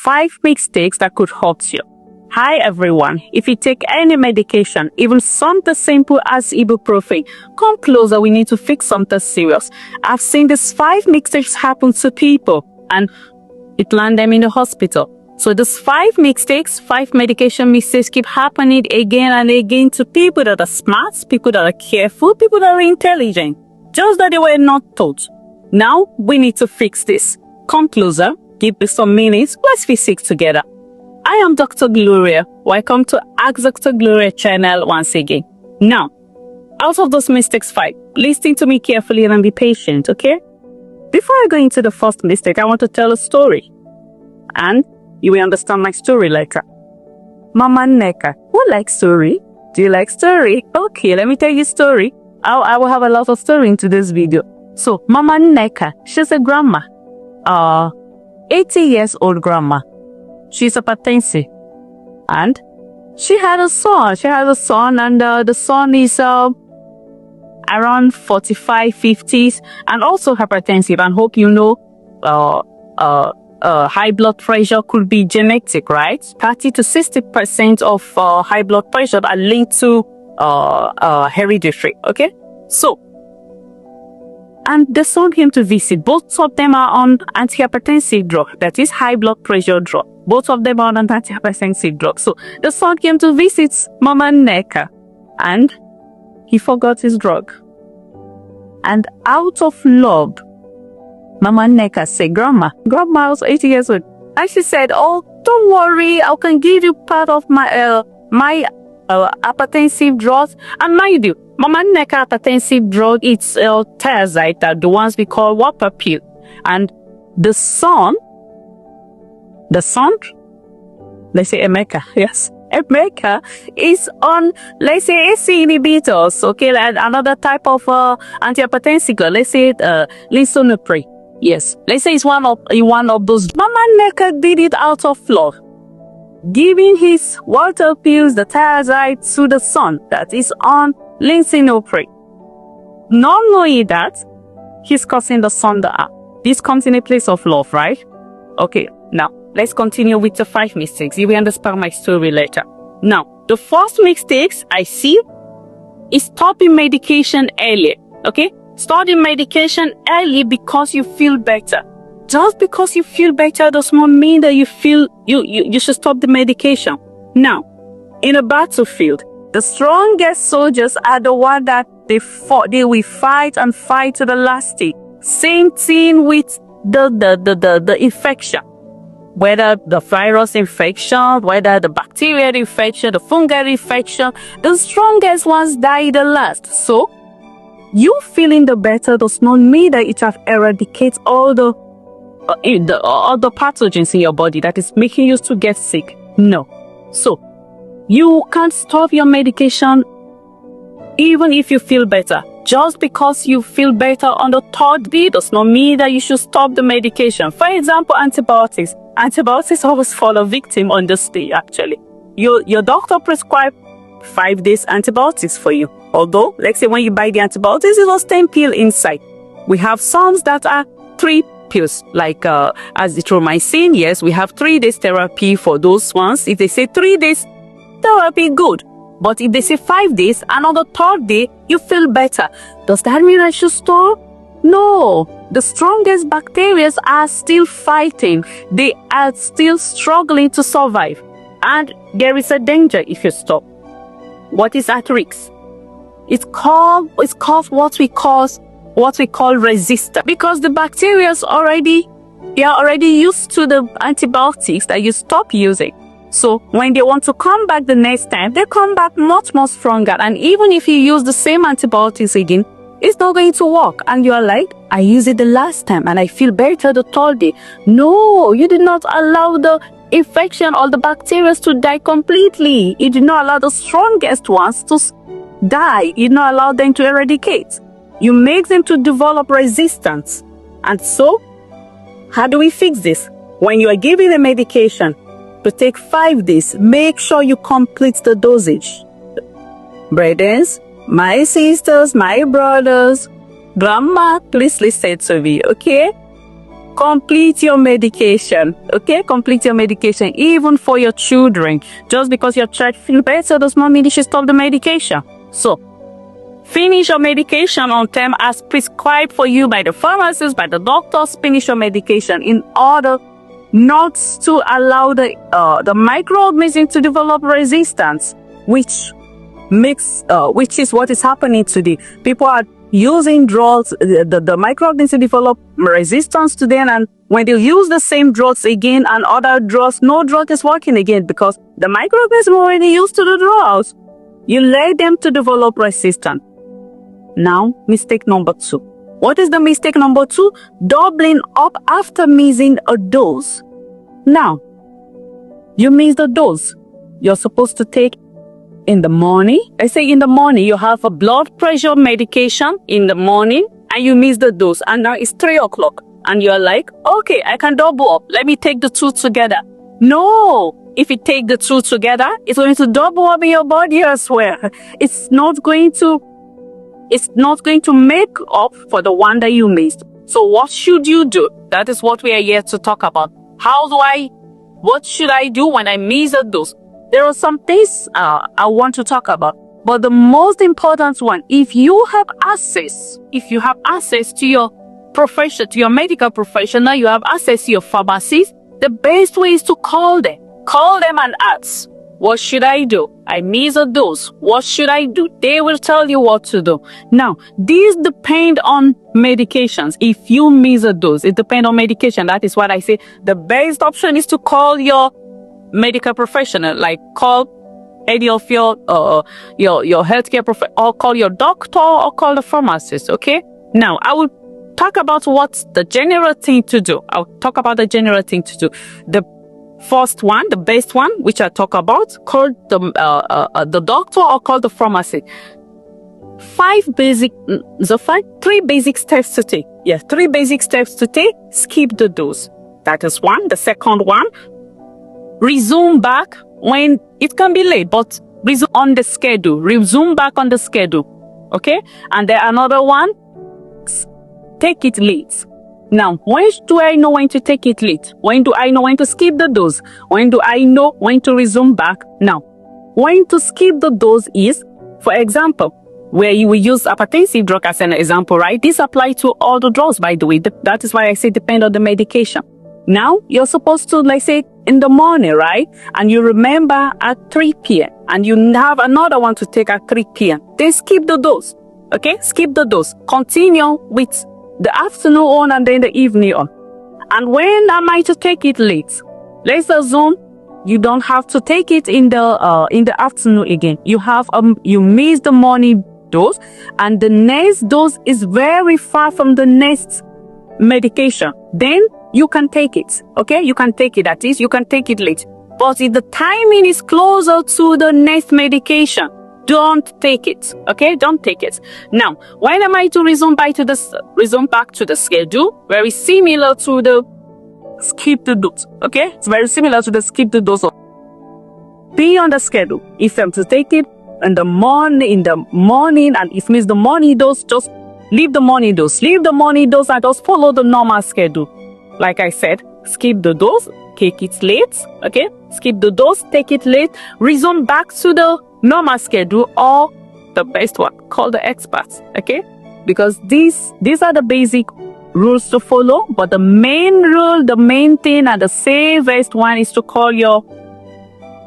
5 mistakes that could hurt you. Hi everyone, if you take any medication, even something simple as ibuprofen, come closer, we need to fix something serious. I've seen these 5 mistakes happen to people and it land them in the hospital. So these 5 mistakes, 5 medication mistakes keep happening again and again to people that are smart, people that are careful, people that are intelligent, just that they were not taught. Now we need to fix this. Come closer, give me some minutes, let's fix it together. I am Dr. Gloria. Welcome to Ask Dr. Gloria channel once again. Now, out of those mistakes 5, listen to me carefully and be patient, okay? Before I go into the first mistake, I want to tell a story. And you will understand my story later. Mama Neka, who likes story? Do you like story? Okay, let me tell you a story. I will have a lot of story in today's video. So, Mama Neka, she's a grandma. 80 years old grandma. She's a hypertensive. And she had a son. And the son is around 45, 50s and also hypertensive. And hope you know high blood pressure could be genetic, right? 30 to 60% of high blood pressure are linked to hereditary, okay? So, and the son came to visit. Both of them are on antihypertensive drug, that is high blood pressure drug. Both of them are on antihypertensive drug. So the son came to visit Mama Neka and he forgot his drug. And out of love, Mama Neka said, Grandma was 80 years old. And she said, oh, don't worry, I can give you part of my hypertensive drugs. And mind you, Mama Neka hypertensive drug, it's thiazide, the ones we call whopper pill. And the son, let's say Emeka, yes. Emeka is on, let's say, AC inhibitors, okay, and another type of antihypertensive, let's say lisinopril. Yes, let's say it's one of those. Mama Neka did it out of love, giving his water pills, the thiazide, to the son that is on lisinopril. Not knowing that, he's causing the son the harm. This comes in a place of love, right? Okay, now, let's continue with the 5 mistakes. You will understand my story later. Now, the first mistakes I see is stopping medication early, okay? Starting medication early because you feel better. Just because you feel better does not mean that you feel you should stop the medication. Now, in a battlefield, the strongest soldiers are the ones that they will fight and fight to the last day. Same thing with the infection. Whether the virus infection, whether the bacterial infection, the fungal infection, the strongest ones die the last. So, you feeling the better does not mean that it have eradicated all the pathogens in your body that is making you to get sick. No. So, you can't stop your medication even if you feel better. Just because you feel better on the 3rd day does not mean that you should stop the medication. For example, antibiotics. Antibiotics always fall a victim on this day, actually. Your doctor prescribed 5 days antibiotics for you. Although, let's say when you buy the antibiotics, it was 10 pills inside. We have some that are 3 pills, like azithromycin. Yes, we have 3 days therapy for those ones. If they say 3 days therapy, good. But if they say 5 days and on the 3rd day, you feel better, does that mean I should stop? No. The strongest bacteria are still fighting. They are still struggling to survive. And there is a danger if you stop. What is at risk? It's called what we call resistance. Because the bacteria are already used to the antibiotics that you stop using. So when they want to come back the next time, they come back much more stronger. And even if you use the same antibiotics again, it's not going to work. And you're like, I used it the last time and I feel better the 3rd day. No, you did not allow the infection or the bacteria to die completely. You did not allow the strongest ones to die. You did not allow them to eradicate. You make them to develop resistance. And so, how do we fix this? When you are giving a medication to take 5 days, make sure you complete the dosage. Brethren, my sisters, my brothers, grandma, please listen to me, okay? Complete your medication, okay? Complete your medication, even for your children. Just because your child feels better does not mean you should stop the medication. So, finish your medication on time as prescribed for you by the pharmacist, by the doctors. Finish your medication in order not to allow the microorganism to develop resistance, which is what is happening today. People are using drugs, the microorganisms develop resistance to them, and when they use the same drugs again and other drugs, no drug is working again because the microorganism already used to the drugs. You let them to develop resistance. Now, mistake number 2. What is the mistake number 2? Doubling up after missing a dose. Now, you miss the dose. You're supposed to take in the morning. I say in the morning, you have a blood pressure medication in the morning and you miss the dose. And now it's 3 o'clock and you're like, okay, I can double up. Let me take the 2 together. No, if you take the 2 together, it's going to double up in your body as well. It's not going to make up for the one that you missed. So what should you do? That is what we are here to talk about. What should I do when I miss a dose? There are some things I want to talk about, but the most important one, if you have access to your profession, to your medical professional, you have access to your pharmacist, the best way is to call them. Call them and ask, what should I do? I miss a dose. What should I do? They will tell you what to do. Now, these depend on medications. If you miss a dose, it depends on medication. That is what I say. The best option is to call your medical professional, like call any of your healthcare professional, or call your doctor, or call the pharmacist. Okay. Now I will talk about what's the general thing to do. I'll talk about the general thing to do. The first one, the best one, which I talk about, call the doctor or call the pharmacist. 3 basic steps to take. Yes, 3 basic steps to take. Skip the dose. That is one. The second one, resume back when it can be late, but resume on the schedule. Resume back on the schedule. Okay? And then another one, take it late. Now, when do I know when to take it late? When do I know when to skip the dose? When do I know when to resume back? Now, when to skip the dose is, for example, where you will use hypertensive drug as an example, right? This applies to all the drugs, by the way. That is why I say depend on the medication. Now, you're supposed to, like say, in the morning, right? And you remember at 3 p.m. and you have another one to take at 3 p.m. Then skip the dose. Okay? Skip the dose. Continue with the afternoon on and then the evening on. And when am I to take it late? Let's assume you don't have to take it in the afternoon again. You miss the morning dose and the next dose is very far from the next medication. Then you can take it. Okay? You can take it. That is, you can take it late. But if the timing is closer to the next medication, don't take it. Okay? Don't take it. Now, when am I to resume back to the schedule? Very similar to the skip the dose. Okay? It's very similar to the skip the dose. Be on the schedule. If I'm to take it in the morning, and if miss the morning dose, just leave the morning dose. Leave the morning dose and just follow the normal schedule. Like I said, skip the dose, take it late. Okay? Skip the dose, take it late, resume back to the normal schedule, or the best one, call the experts. Okay? Because these are the basic rules to follow, but the main rule, the main thing, and the safest one is to call your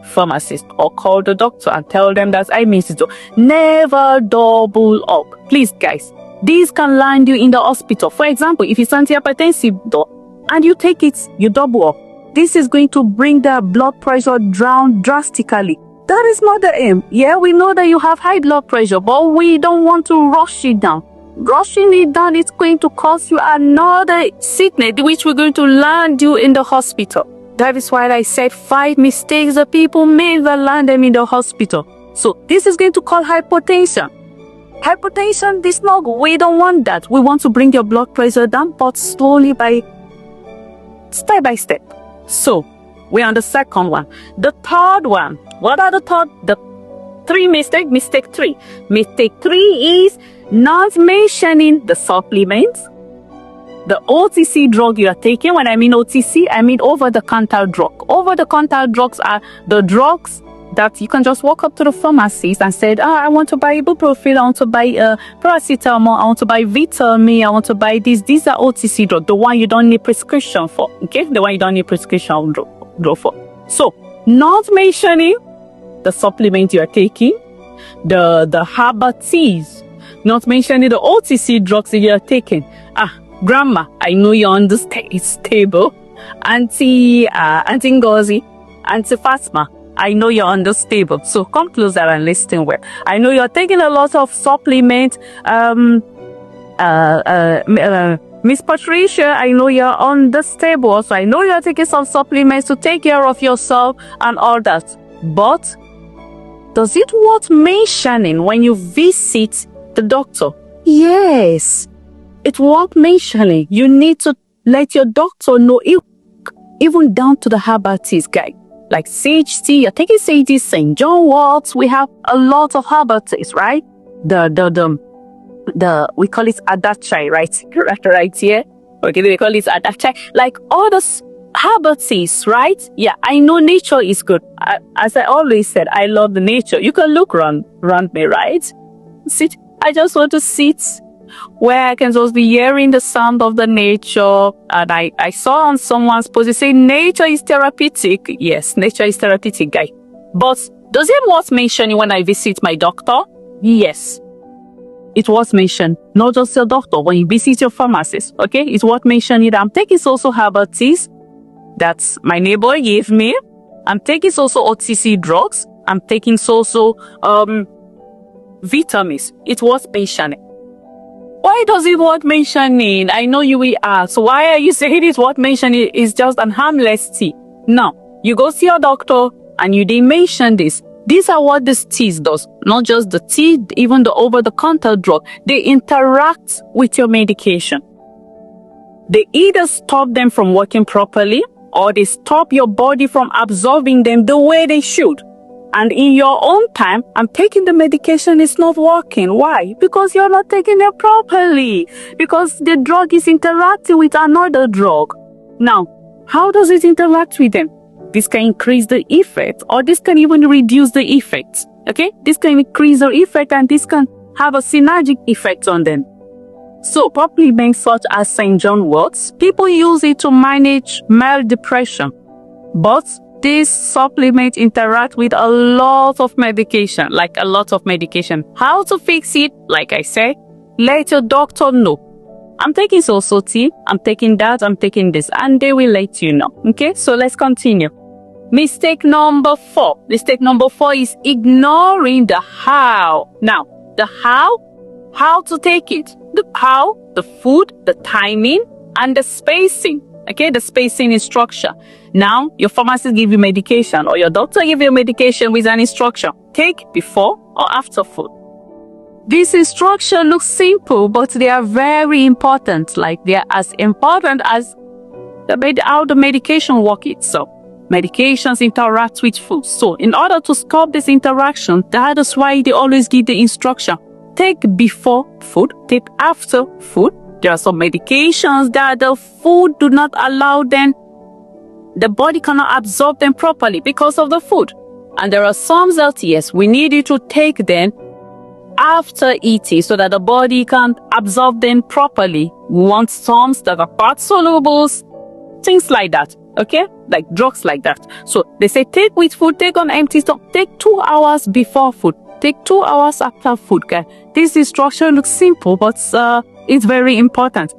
pharmacist or call the doctor and tell them that I missed it. Never double up. Please, guys. This can land you in the hospital. For example, if it's antihypertensive drug and you take it, you double up. This is going to bring the blood pressure down drastically. That is not the aim. Yeah, we know that you have high blood pressure, but we don't want to rush it down. Rushing it down is going to cause you another sickness, which we're going to land you in the hospital. That is why I said 5 mistakes that people made that land them in the hospital. So this is going to cause hypertension. Hypertension, this not, we don't want that. We want to bring your blood pressure down, but slowly step by step. So we're on the second one. The third one. What are the 3 mistakes? Mistake 3. Mistake 3 is not mentioning the supplements, the OTC drug you are taking. When I mean OTC, I mean over-the-counter drug. Over-the-counter drugs are the drugs that you can just walk up to the pharmacist and said, I want to buy ibuprofen, I want to buy paracetamol, I want to buy vitamin, I want to buy this. These are OTC drugs, the one you don't need prescription for, okay? The one you don't need prescription drug for. So, not mentioning the supplement you are taking, the herbal teas, not mentioning the OTC drugs that you are taking. Grandma, I know you're on the table. Auntie Ngozi, Auntie Fatma, I know you're on this table, so come closer and listen well. I know you're taking a lot of supplements. Miss Patricia, I know you're on this table also. I know you're taking some supplements to take care of yourself and all that. But does it worth mentioning when you visit the doctor? Yes, it's worth mentioning. You need to let your doctor know, even down to the herbal teas, guy. Like sage tea, you're taking sage tea, St. John wort. We have a lot of herbal teas, right? We call it adachai, right? Right here. Okay, we call it adachai. Like all the herbal teas, right? Yeah, I know nature is good. As I always said, I love the nature. You can look around me, right? Sit. I just want to sit where I can just be hearing the sound of the nature. And I saw on someone's post, they say nature is therapeutic. Yes, nature is therapeutic, guy. But does it worth mentioning when I visit my doctor? Yes. It was mentioned, not just your doctor, when you visit your pharmacist, okay? It's worth mentioning that I'm taking also herbal teas that my neighbor gave me. I'm taking also OTC drugs. I'm taking also vitamins. It was mentioning. Why does it worth mentioning? I know you will ask, why are you saying it's worth mentioning? It's just an harmless tea. Now, you go see your doctor and you didn't mention this. These are what this tea does. Not just the tea, even the over-the-counter drug. They interact with your medication. They either stop them from working properly or they stop your body from absorbing them the way they should. And in your own time, I'm taking the medication, it's not working. Why? Because you're not taking it properly. Because the drug is interacting with another drug. Now, how does it interact with them? This can increase the effect, or this can even reduce the effect. Okay? This can increase the effect and this can have a synergic effect on them. So, supplements such as St. John worts, people use it to manage mild depression. But these supplements interact with a lot of medication, How to fix it? Like I said, let your doctor know. I'm taking so tea, I'm taking that, I'm taking this, and they will let you know. Okay, so let's continue. Mistake number 4. Mistake number 4 is ignoring the how. Now, the how to take it. The how, the food, the timing, and the spacing. Okay, the spacing instruction. Now, your pharmacist give you medication or your doctor give you medication with an instruction. Take before or after food. This instruction looks simple, but they are very important. Like they are as important as how the medication works itself. Medications interact with food. So, in order to stop this interaction, that is why they always give the instruction. Take before food, take after food. There are some medications that the food do not allow them. The body cannot absorb them properly because of the food. And there are some that, yes, we need you to take them after eating so that the body can absorb them properly. We want some that are fat solubles, things like that. Okay? Like drugs like that. So they say take with food, take on empty stomach, take 2 hours before food, take 2 hours after food. Okay? This instruction looks simple, but it's very important.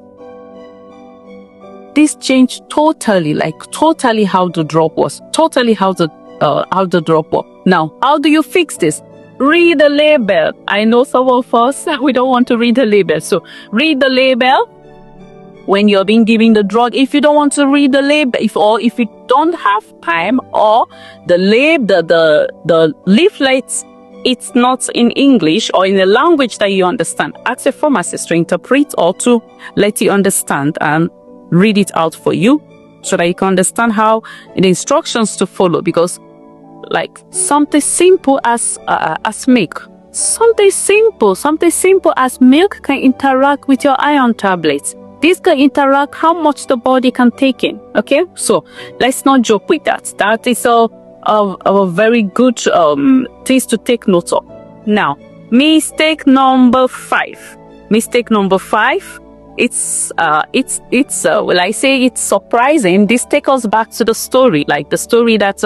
This changed totally how the drug was. How the drug was. Now, how do you fix this? Read the label. I know some of us, we don't want to read the label. So read the label when you're being given the drug. If you don't want to read the label, if you don't have time, or the leaflets, it's not in English or in a language that you understand, ask a pharmacist to interpret or to let you understand and read it out for you so that you can understand how the instructions to follow. Because like something simple as milk, something simple as milk can interact with your iron tablets. This can interact how much the body can take in. Okay, so let's not joke with that. That is a very good things to take note of. Now, mistake number 5. Mistake number 5. It's well, I say it's surprising. This takes us back to the story, like the story that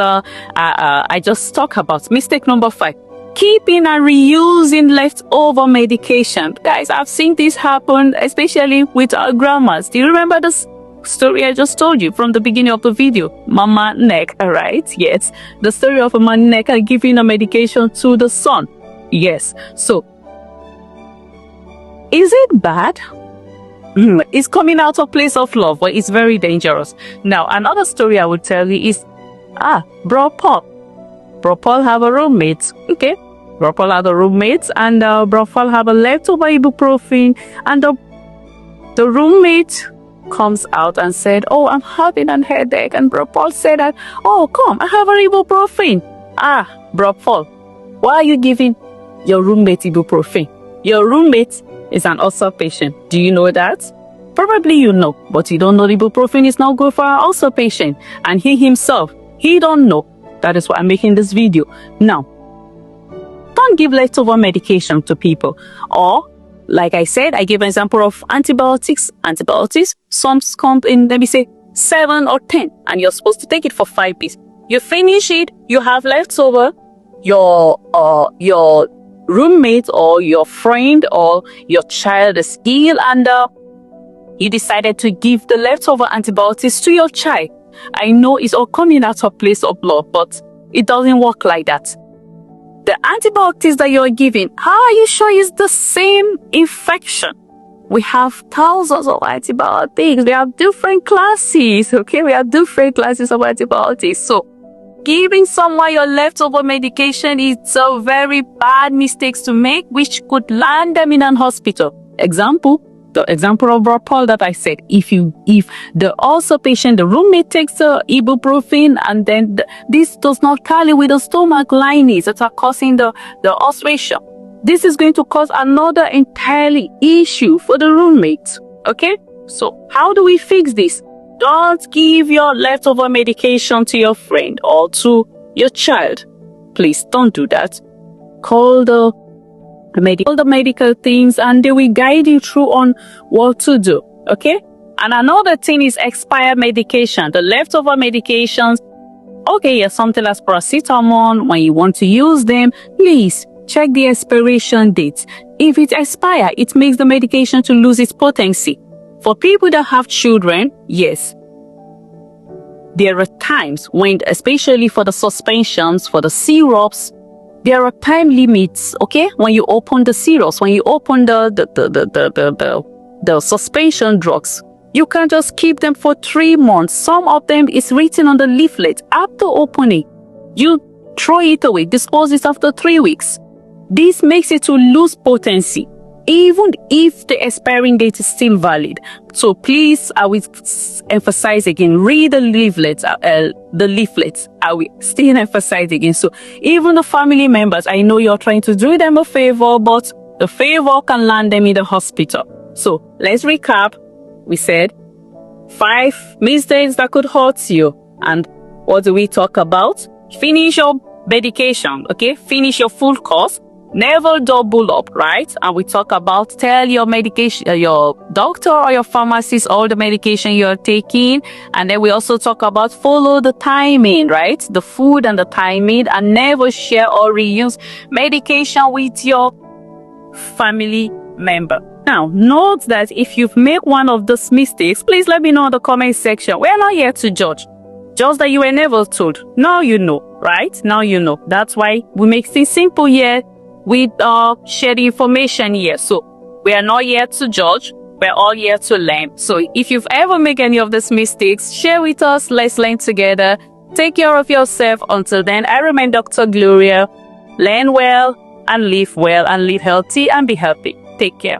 I just talked about. Mistake number 5. Keeping and reusing leftover medication. Guys, I've seen this happen, especially with our grandmas. Do you remember this story I just told you from the beginning of the video? Mama neck, right? Yes. The story of Mama neck and giving a medication to the son. Yes. So, is it bad? It's coming out of place of love, but it's very dangerous. Now, another story I would tell you is, Bro Paul. Bro Paul have a roommate. Okay. Bro Paul had a roommate, and Bro Paul have a leftover ibuprofen, and the roommate comes out and said, "Oh, I'm having a headache." And Bro Paul said that, "Oh, come, I have an ibuprofen." Bro Paul, why are you giving your roommate ibuprofen? Your roommate is an ulcer patient. Do you know that? Probably you know, but you don't know ibuprofen is not good for an ulcer patient. And he himself, he don't know. That is why I'm making this video. Now, don't give leftover medication to people. Or, like I said, I gave an example of antibiotics. Antibiotics, some come in, let me say, 7 or 10, and you're supposed to take it for 5 days. You finish it, you have leftover, your roommate or your friend or your child is ill, and you decided to give the leftover antibiotics to your child. I know it's all coming out of place of love, but it doesn't work like that. The antibiotics that you're giving, how are you sure it's the same infection? We have thousands of antibiotics. We have different classes, okay? We have different classes of antibiotics. So, giving someone your leftover medication is a very bad mistake to make, which could land them in an hospital. The example of Bro Paul that I said, if the ulcer patient, the roommate takes the ibuprofen, and then this does not tally with the stomach linings that are causing the ulceration, this is going to cause another entirely issue for the roommate. Okay? So how do we fix this? Don't give your leftover medication to your friend or to your child. Please don't do that. Call the medical teams, and they will guide you through on what to do. Okay? And another thing is expired medication. The leftover medications. Okay, yes, something like paracetamol. When you want to use them, please check the expiration date. If it expires, it makes the medication to lose its potency. For people that have children, yes, there are times when, especially for the suspensions, for the syrups, there are time limits, okay? When you open the syrups, when you open the suspension drugs, you can't just keep them for 3 months. Some of them is written on the leaflet. After opening, you throw it away, dispose it after 3 weeks. This makes it to lose potency, even if the expiring date is still valid. So please, I will emphasize again, read the leaflets. I will still emphasize again. So even the family members, I know you're trying to do them a favor, but the favor can land them in the hospital. So let's recap. We said 5 mistakes that could hurt you. And what do we talk about? Finish your medication, okay? Finish your full course. Never double up, right? And we talk about tell your medication, your doctor or your pharmacist all the medication you're taking. And then we also talk about follow the timing, right? The food and the timing, and never share or reuse medication with your family member. Now, note that if you've made one of those mistakes, please let me know in the comment section. We're not here to judge. Just that you were never told. Now you know, right? Now you know. That's why we make things simple here. We share the information here. So we are not here to judge. We're all here to learn. So if you've ever made any of these mistakes, share with us. Let's learn together. Take care of yourself. Until then, I remain Dr. Gloria. Learn well and live healthy and be happy. Take care.